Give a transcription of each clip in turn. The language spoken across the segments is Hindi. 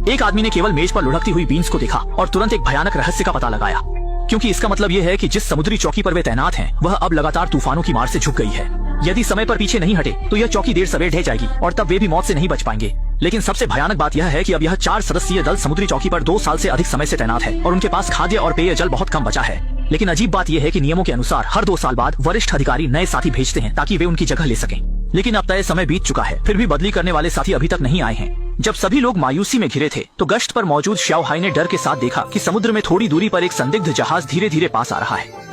एक आदमी ने केवल मेज पर लुढ़कती हुई बीन्स को देखा और तुरंत एक भयानक रहस्य का पता लगाया, क्योंकि इसका मतलब यह है कि जिस समुद्री चौकी पर वे तैनात हैं वह अब लगातार तूफानों की मार से झुक गई है। यदि समय पर पीछे नहीं हटे तो यह चौकी देर सवेर ढह जाएगी और तब वे भी मौत से नहीं बच पाएंगे। लेकिन सबसे भयानक बात यह है कि अब यह 4 सदस्यीय दल समुद्री चौकी पर 2 साल से अधिक समय से तैनात है और उनके पास खाद्य और पेयजल बहुत कम बचा है। लेकिन अजीब बात यह है कि नियमों के अनुसार हर 2 साल बाद वरिष्ठ अधिकारी नए साथी भेजते हैं ताकि वे उनकी जगह ले सकें। लेकिन अब तय समय बीत चुका है, फिर भी बदली करने वाले साथी अभी तक नहीं आए हैं। जब सभी लोग मायूसी में घिरे थे तो गश्त पर मौजूद श्याओ हाई ने डर के साथ देखा कि समुद्र में थोड़ी दूरी पर एक संदिग्ध जहाज धीरे धीरे पास आ रहा है।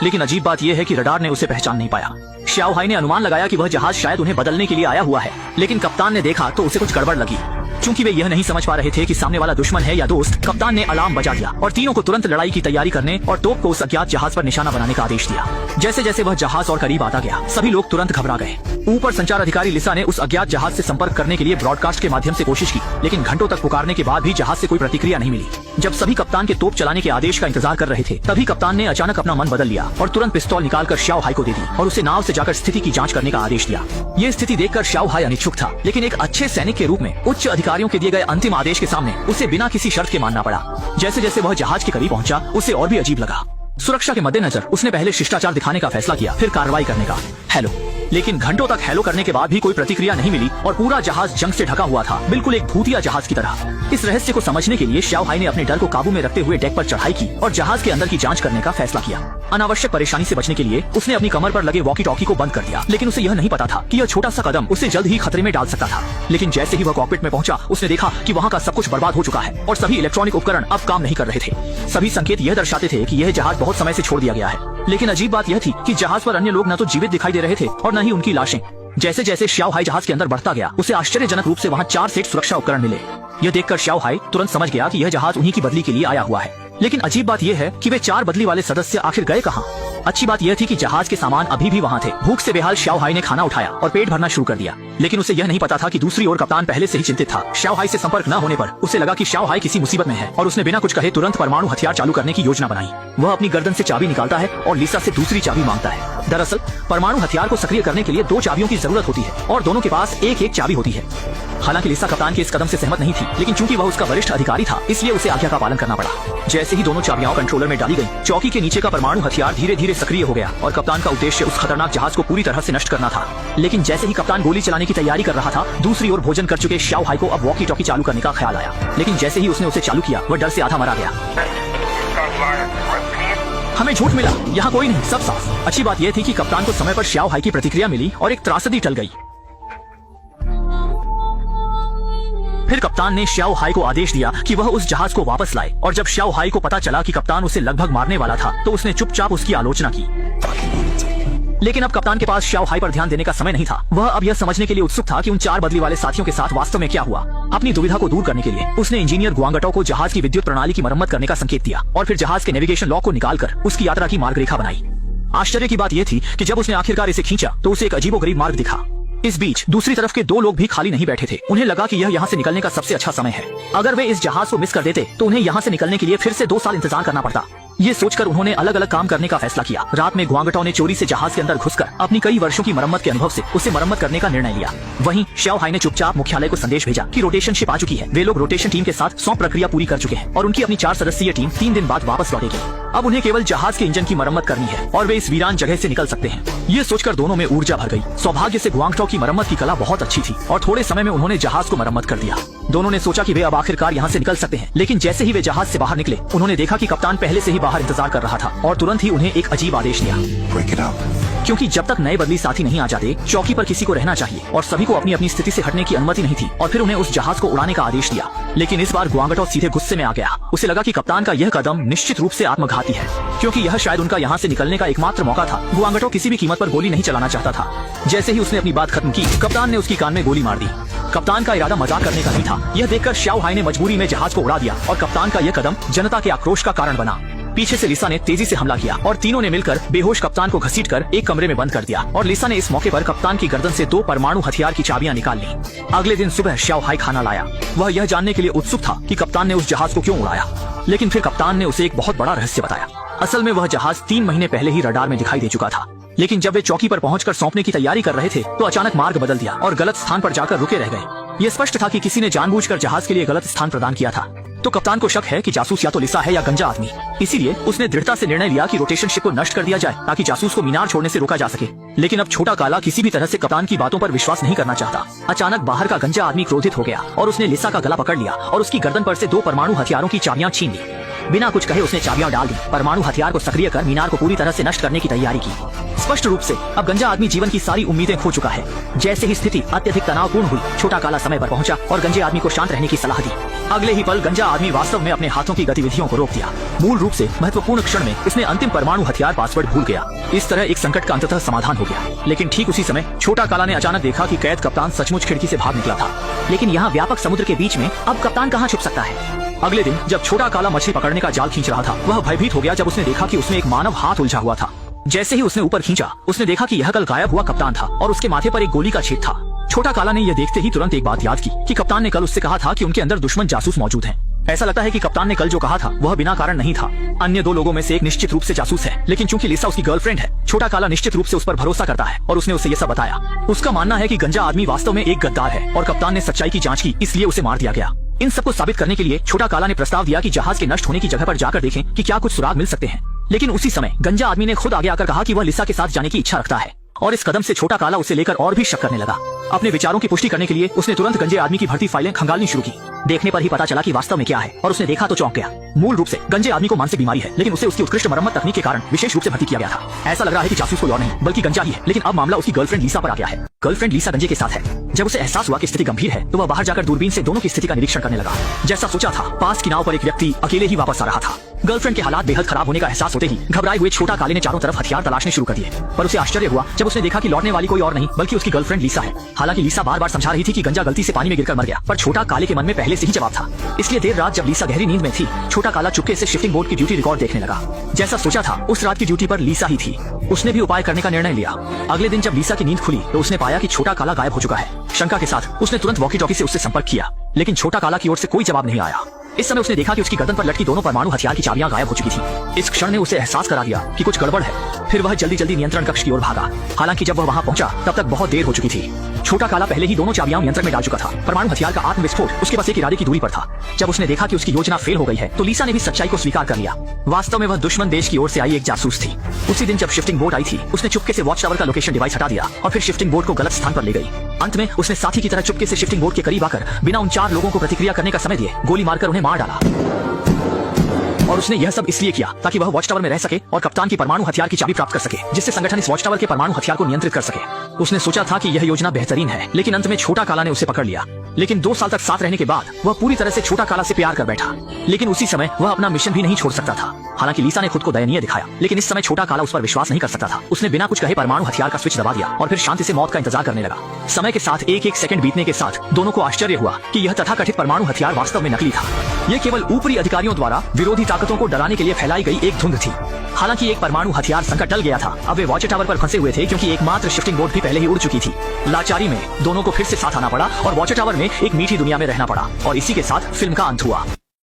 लेकिन अजीब बात यह है कि रडार ने उसे पहचान नहीं पाया। श्याओ हाई ने अनुमान लगाया कि वह जहाज शायद उन्हें बदलने के लिए आया हुआ है, लेकिन कप्तान ने देखा तो उसे कुछ गड़बड़ लगी। चूंकि वे यह नहीं समझ पा रहे थे कि सामने वाला दुश्मन है या दोस्त, कप्तान ने अलार्म बजा दिया और तीनों को तुरंत लड़ाई की तैयारी करने और तोप को उस अज्ञात जहाज पर निशाना बनाने का आदेश दिया। जैसे जैसे वह जहाज और करीब आता गया सभी लोग तुरंत घबरा गए। ऊपर संचार अधिकारी लिसा ने उस अज्ञात जहाज से संपर्क करने के लिए ब्रॉडकास्ट के माध्यम से कोशिश की, लेकिन घंटों तक पुकारने के बाद भी जहाज से कोई प्रतिक्रिया नहीं मिली। जब सभी कप्तान के तोप चलाने के आदेश का इंतजार कर रहे थे तभी कप्तान ने अचानक अपना मन बदल लिया और तुरंत पिस्तौल निकालकर श्याओ हाई को दे दी और उसे नाव से जाकर स्थिति की जांच करने का आदेश दिया। ये स्थिति देखकर श्याओ हाई अनिच्छुक था, लेकिन एक अच्छे सैनिक के रूप में उच्च अधिकारियों के दिए गए अंतिम आदेश के सामने उसे बिना किसी शर्त के मानना पड़ा। जैसे जैसे वह जहाज के करीब पहुंचा उसे और भी अजीब लगा। सुरक्षा के मद्देनजर उसने पहले शिष्टाचार दिखाने का फैसला किया, फिर कार्रवाई करने का, हेलो। लेकिन घंटों तक हेलो करने के बाद भी कोई प्रतिक्रिया नहीं मिली और पूरा जहाज जंग से ढका हुआ था, बिल्कुल एक भूतिया जहाज की तरह। इस रहस्य को समझने के लिए श्याओ हाई ने अपने डर को काबू में रखते हुए डेक पर चढ़ाई की और जहाज के अंदर की जांच करने का फैसला किया। अनावश्यक परेशानी से बचने के लिए उसने अपनी कमर पर लगे वॉकी टॉकी को बंद कर दिया, लेकिन उसे यह नहीं पता था कि यह छोटा सा कदम उसे जल्द ही खतरे में डाल सकता था। लेकिन जैसे ही वह कॉकपिट में पहुंचा उसने देखा कि वहाँ का सब कुछ बर्बाद हो चुका है और सभी इलेक्ट्रॉनिक उपकरण अब काम नहीं कर रहे थे। सभी संकेत यह दर्शाते थे कि यह जहाज बहुत समय से छोड़ दिया गया है। लेकिन अजीब बात यह थी कि जहाज पर अन्य लोग न तो जीवित दिखाई दे रहे थे और न ही उनकी लाशें। जैसे जैसे श्याओ हाई जहाज के अंदर बढ़ता गया उसे आश्चर्यजनक रूप से वहाँ 4 सेट सुरक्षा उपकरण मिले। यह देखकर श्याओ हाई तुरंत समझ गया कि यह जहाज उन्हीं की बदली के लिए आया हुआ है। लेकिन अजीब बात यह है कि वे 4 बदली वाले सदस्य आखिर गए कहाँ? अच्छी बात यह थी कि जहाज के सामान अभी भी वहाँ थे। भूख से बेहाल श्याओ हाई ने खाना उठाया और पेट भरना शुरू कर दिया, लेकिन उसे यह नहीं पता था कि दूसरी ओर कप्तान पहले से ही चिंतित था। श्याओ हाई से संपर्क न होने पर उसे लगा कि श्याओ हाई किसी मुसीबत में है और उसने बिना कुछ कहे तुरंत परमाणु हथियार चालू करने की योजना बनाई। वह अपनी गर्दन से चाबी निकालता है और लिसा से दूसरी चाबी मांगता है। दरअसल परमाणु हथियार को सक्रिय करने के लिए 2 चाबियों की जरूरत होती है और दोनों के पास एक चाबी होती है। हालांकि लिसा कप्तान के इस कदम से सहमत नहीं थी, लेकिन चूंकि वह उसका वरिष्ठ अधिकारी था इसलिए उसे आज्ञा का पालन करना पड़ा। जैसे ही दोनों चाबियां कंट्रोलर में डाली गई, चौकी के नीचे का परमाणु हथियार धीरे धीरे सक्रिय हो गया और कप्तान का उद्देश्य उस खतरनाक जहाज को पूरी तरह से नष्ट करना था। लेकिन जैसे ही कप्तान गोली चलाने की तैयारी कर रहा था, दूसरी ओर भोजन कर चुके श्याओ हाई को अब वॉकी टॉकी चालू करने का ख्याल आया। लेकिन जैसे ही उसने उसे चालू किया वह डर से आधा मरा गया। हमें झूठ मिला, यहाँ कोई नहीं, सब साफ। अच्छी बात यह थी कि कप्तान को समय पर श्याओ हाई की प्रतिक्रिया मिली और एक त्रासदी टल गई। फिर कप्तान ने श्याओ हाई को आदेश दिया कि वह उस जहाज को वापस लाए और जब श्याओ हाई को पता चला कि कप्तान उसे लगभग मारने वाला था तो उसने चुपचाप उसकी आलोचना की। लेकिन अब कप्तान के पास श्याओ हाई पर ध्यान देने का समय नहीं था। वह अब यह समझने के लिए उत्सुक था कि उन 4 बदली वाले साथियों के साथ वास्तव में क्या हुआ। अपनी दुविधा को दूर करने के लिए उसने इंजीनियर गुआंगटो को जहाज की विद्युत प्रणाली की मरम्मत करने का संकेत दिया और फिर जहाज के नेविगेशन लॉक को निकालकर उसकी यात्रा की मार्गरेखा बनाई। आश्चर्य की बात यह थी कि जब उसने आखिरकार इसे खींचा तो उसे एक अजीबोगरीब मार्ग दिखा। इस बीच दूसरी तरफ के 2 लोग भी खाली नहीं बैठे थे। उन्हें लगा कि यह यहाँ से निकलने का सबसे अच्छा समय है। अगर वे इस जहाज को मिस कर देते तो उन्हें यहाँ से निकलने के लिए फिर से 2 साल इंतजार करना पड़ता। ये सोचकर उन्होंने अलग अलग काम करने का फैसला किया। रात में गुआंगटो ने चोरी से जहाज के अंदर घुसकर अपनी कई वर्षों की मरम्मत के अनुभव से उसे मरम्मत करने का निर्णय लिया। वहीं श्याओ हाई ने चुपचाप मुख्यालय को संदेश भेजा कि रोटेशन शिप आ चुकी है। वे लोग रोटेशन टीम के साथ 100 प्रक्रिया पूरी कर चुके हैं और उनकी अपनी 4 सदस्यीय टीम 3 दिन बाद वापस लौटेगी। अब उन्हें केवल जहाज के इंजन की मरम्मत करनी है और वे इस वीरान जगह से निकल सकते हैं। ये सोचकर दोनों में ऊर्जा भर गई। सौभाग्य से गुआंगटो की मरम्मत की कला बहुत अच्छी थी और थोड़े समय में उन्होंने जहाज को मरम्मत कर दिया। दोनों ने सोचा कि वे अब आखिरकार यहाँ से निकल सकते हैं, लेकिन जैसे ही वे जहाज से बाहर निकले उन्होंने देखा कि कप्तान पहले से ही बाहर इंतजार कर रहा था और तुरंत ही उन्हें एक अजीब आदेश दिया, क्योंकि जब तक नए बदली साथी नहीं आ जाते चौकी पर किसी को रहना चाहिए और सभी को अपनी अपनी स्थिति से हटने की अनुमति नहीं थी। और फिर उन्हें उस जहाज को उड़ाने का आदेश दिया। लेकिन इस बार गुआंगटो सीधे गुस्से में आ गया। उसे लगा कि कप्तान का यह कदम निश्चित रूप से आत्मघाती है, क्योंकि यह शायद उनका यहाँ से निकलने का एकमात्र मौका था। गुआंगटो किसी भी कीमत पर गोली नहीं चलाना चाहता था। जैसे ही उसने अपनी बात खत्म की, कप्तान ने उसकी कान में गोली मार दी। कप्तान का इरादा मजाक करने का नहीं था। यह देखकर श्याओ हाई ने मजबूरी में जहाज को उड़ा दिया और कप्तान का यह कदम जनता के आक्रोश का कारण बना। पीछे से लिसा ने तेजी से हमला किया और तीनों ने मिलकर बेहोश कप्तान को घसीटकर एक कमरे में बंद कर दिया और लिसा ने इस मौके पर कप्तान की गर्दन से 2 परमाणु हथियार की चाबियां निकाल ली। अगले दिन सुबह श्याओ हाई खाना लाया। वह यह जानने के लिए उत्सुक था कि कप्तान ने उस जहाज को क्यों उड़ाया, लेकिन फिर कप्तान ने उसे एक बहुत बड़ा रहस्य बताया। असल में वह जहाज 3 महीने पहले ही रडार में दिखाई दे चुका था, लेकिन जब वे चौकी पर पहुंचकर सौंपने की तैयारी कर रहे थे तो अचानक मार्ग बदल दिया और गलत स्थान पर जाकर रुके रह गए। यह स्पष्ट था कि किसी ने जानबूझकर जहाज के लिए गलत स्थान प्रदान किया था। तो कप्तान को शक है कि जासूस या तो लिसा है या गंजा आदमी। इसीलिए उसने दृढ़ता से निर्णय लिया कि रोटेशन शिप को नष्ट कर दिया जाए ताकि जासूस को मीनार छोड़ने से रोका जा सके। लेकिन अब छोटा काला किसी भी तरह से कप्तान की बातों पर विश्वास नहीं करना चाहता। अचानक बाहर का गंजा आदमी क्रोधित हो गया और उसने लिसा का गला पकड़ लिया और उसकी गर्दन पर से 2 परमाणु हथियारों की चाबियां छीन ली। बिना कुछ कहे उसने चाबियां डाल दी, परमाणु हथियार को सक्रिय कर मीनार को पूरी तरह से नष्ट करने की तैयारी की। स्पष्ट रूप से अब गंजा आदमी जीवन की सारी उम्मीदें खो चुका है। जैसे ही स्थिति अत्यधिक तनावपूर्ण हुई, छोटा काला समय पर पहुंचा और गंजे आदमी को शांत रहने की सलाह दी। अगले ही पल गंजा आदमी वास्तव में अपने हाथों की गतिविधियों को रोक दिया। मूल रूप से महत्वपूर्ण क्षण में उसने अंतिम परमाणु हथियार पासवर्ड भूल गया। इस तरह एक संकट का अंततः समाधान हो गया। लेकिन ठीक उसी समय छोटा काला ने अचानक देखा कि कैद कप्तान सचमुच खिड़की से भाग निकला था। लेकिन यहाँ व्यापक समुद्र के बीच में अब कप्तान कहाँ छुप सकता है। अगले दिन जब छोटा काला मछली पकड़ने का जाल खींच रहा था, वह भयभीत हो गया जब उसने देखा कि उसमें एक मानव हाथ उलझा हुआ था। जैसे ही उसने ऊपर खींचा, उसने देखा कि यह कल गायब हुआ कप्तान था और उसके माथे पर एक गोली का छेद था। छोटा काला ने यह देखते ही तुरंत एक बात याद की कि कप्तान ने कल उससे कहा था कि उनके अंदर दुश्मन जासूस मौजूद हैं। ऐसा लगता है कि कप्तान ने कल जो कहा था वह बिना कारण नहीं था। अन्य 2 लोगों में से एक निश्चित रूप से जासूस है, लेकिन चूंकि लिसा उसकी गर्लफ्रेंड है, छोटा काला निश्चित रूप से उस पर भरोसा करता है और उसने उसे यह सब बताया। उसका मानना है कि गंजा आदमी वास्तव में एक गद्दार है और कप्तान ने सच्चाई की जांच की, इसलिए उसे मार दिया गया। इन सबको साबित करने के लिए छोटा काला ने प्रस्ताव दिया कि जहाज के नष्ट होने की जगह पर जाकर देखें कि क्या कुछ सुराग मिल सकते हैं। लेकिन उसी समय गंजा आदमी ने खुद आगे आकर कहा कि वह लिसा के साथ जाने की इच्छा रखता है और इस कदम से छोटा काला उसे लेकर और भी शक करने लगा। अपने विचारों की पुष्टि करने के लिए उसने तुरंत गंजे आदमी की भर्ती फाइलें खंगालनी शुरू की। देखने पर ही पता चला कि वास्तव में क्या है और उसने देखा तो चौंक गया। मूल रूप से गंजे आदमी को मानसिक बीमारी है, लेकिन उसे उसकी उत्कृष्ट मरम्मत तकनीक के कारण विशेष रूप से भर्ती किया गया था। ऐसा लग रहा है कि जासूस कोई और नहीं बल्कि गंजा ही है। लेकिन अब मामला उसकी गर्लफ्रेंड लिसा पर आ गया है। गर्लफ्रेंड लिसा गंजे के साथ है। जब उसे एहसास हुआ कि स्थिति गंभीर है, तो वह बाहर जाकर दूरबीन से दोनों की स्थिति का निरीक्षण करने लगा। जैसा सोचा था, पास की नाव पर एक व्यक्ति अकेले ही वापस आ रहा था। गर्लफ्रेंड के हालात बेहद खराब होने का एहसास होते ही घबराए हुए छोटा काले ने चारों तरफ हथियार तलाशने शुरू कर दिए। पर उसे आश्चर्य हुआ जब उसने देखा कि लौटने वाली कोई और नहीं बल्कि उसकी गर्लफ्रेंड लिसा है। हालांकि लिसा बार-बार समझा रही थी कि गंजा गलती से पानी में गिरकर मर गया, पर छोटा काले के मन में पहले से ही जवाब था। इसलिए देर रात जब लिसा गहरी नींद में थी, छोटा काला चुपके से शिफ्टिंग बोट की ड्यूटी रिकॉर्ड देखने लगा। जैसा सोचा था, उस रात की ड्यूटी पर लिसा ही थी। उसने भी उपाय करने का निर्णय लिया। अगले दिन जब लिसा की नींद खुली तो उसने पाया कि छोटा काला गायब हो चुका है। शंका के साथ उसने तुरंत वॉकी टॉकी से उससे संपर्क किया, लेकिन छोटा काला की ओर से कोई जवाब नहीं आया। इस समय उसने देखा कि उसकी गर्दन पर लटकी दोनों परमाणु हथियार की चाबियां गायब हो चुकी थी। इस क्षण ने उसे एहसास करा दिया कि कुछ गड़बड़ है। फिर वह जल्दी जल्दी नियंत्रण कक्ष की ओर भागा। हालांकि जब वह वहां पहुंचा तब तक बहुत देर हो चुकी थी। छोटा काला पहले ही दोनों चाबियां नियंत्रण में डाल चुका था। परमाणु हथियार का आत्मविस्फोट उसके बस एक इरादे की दूरी पर था। जब उसने देखा कि उसकी योजना फेल हो गई है, तो लिसा ने भी सच्चाई को स्वीकार कर लिया। वास्तव में वह दुश्मन देश की ओर से आई एक जासूस थी। उसी दिन जब शिफ्टिंग बोट आई थी, उसने चुपके से वॉच टावर का लोकेशन डिवाइस हटा दिया और फिर शिफ्टिंग बोट को गलत स्थान पर ले गई। अंत में उसने साथी की तरह चुपके से शिफ्टिंग बोट के करीब आकर बिना उन 4 लोगों को प्रतिक्रिया करने का समय दिए गोली मारकर उन्हें मार डाला। और उसने यह सब इसलिए किया ताकि वह वॉच टावर में रह सके और कप्तान की परमाणु हथियार की चाबी प्राप्त कर सके, जिससे संगठन इस वॉच टावर के परमाणु हथियार को नियंत्रित कर सके। उसने सोचा था कि यह योजना बेहतरीन है, लेकिन अंत में छोटा काला ने उसे पकड़ लिया। लेकिन 2 साल तक साथ रहने के बाद वह पूरी तरह से छोटा काला से प्यार कर बैठा। लेकिन उसी समय वह अपना मिशन भी नहीं छोड़ सकता था। हालांकि लिसा ने खुद को दयनीय दिखाया, लेकिन इस समय छोटा काला उस पर विश्वास नहीं कर सकता था। उसने बिना कुछ कहे परमाणु हथियार का स्विच दबा दिया और फिर शांति से मौत का इंतजार करने लगा। समय के साथ एक सेकंड बीतने के साथ दोनों को आश्चर्य हुआ कि यह तथाकथित परमाणु हथियार वास्तव में नकली था। यह केवल ऊपरी अधिकारियों द्वारा विरोधी ताकतों को डराने के लिए फैलाई गई एक धुंध थी। हालांकि एक परमाणु हथियार संकट टल गया था। अब वे वॉच टावर पर फंसे हुए थे क्योंकि एकमात्र शिफ्टिंग बोट भी पहले ही उड़ चुकी थी। लाचारी में दोनों को फिर से साथ आना पड़ा और वॉच टावर में एक मीठी दुनिया में रहना पड़ा। और इसी के साथ फिल्म का अंत हुआ।